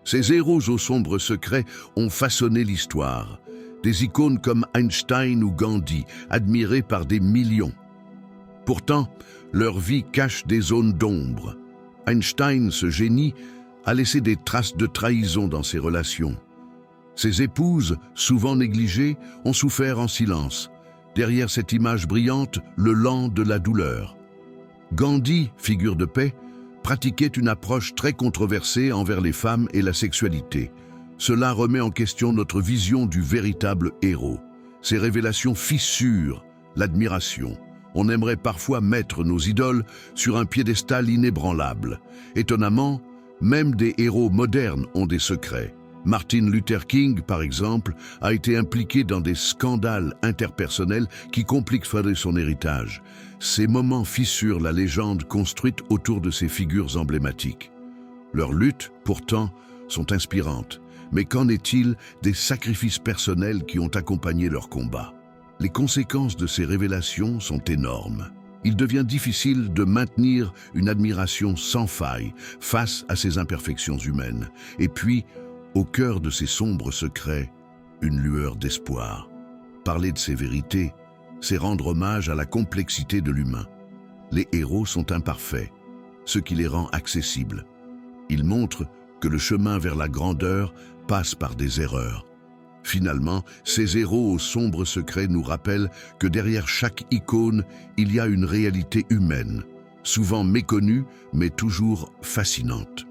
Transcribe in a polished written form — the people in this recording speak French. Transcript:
Ces héros aux sombres secrets ont façonné l'histoire. Des icônes comme Einstein ou Gandhi, admirés par des millions. Pourtant, leur vie cache des zones d'ombre. Einstein, ce génie, a laissé des traces de trahison dans ses relations. Ses épouses, souvent négligées, ont souffert en silence. Derrière cette image brillante, le lent de la douleur. Gandhi, figure de paix, pratiquait une approche très controversée envers les femmes et la sexualité. Cela remet en question notre vision du véritable héros. Ces révélations fissurent l'admiration. On aimerait parfois mettre nos idoles sur un piédestal inébranlable. Étonnamment, même des héros modernes ont des secrets. Martin Luther King, par exemple, a été impliqué dans des scandales interpersonnels qui compliquent son héritage. Ces moments fissurent la légende construite autour de ces figures emblématiques. Leurs luttes, pourtant, sont inspirantes. Mais qu'en est-il des sacrifices personnels qui ont accompagné leur combat? Les conséquences de ces révélations sont énormes. Il devient difficile de maintenir une admiration sans faille face à ces imperfections humaines. Et puis, au cœur de ces sombres secrets, une lueur d'espoir. Parler de ces vérités, c'est rendre hommage à la complexité de l'humain. Les héros sont imparfaits, ce qui les rend accessibles. Ils montrent que le chemin vers la grandeur passe par des erreurs. Finalement, ces héros aux sombres secrets nous rappellent que derrière chaque icône, il y a une réalité humaine, souvent méconnue, mais toujours fascinante.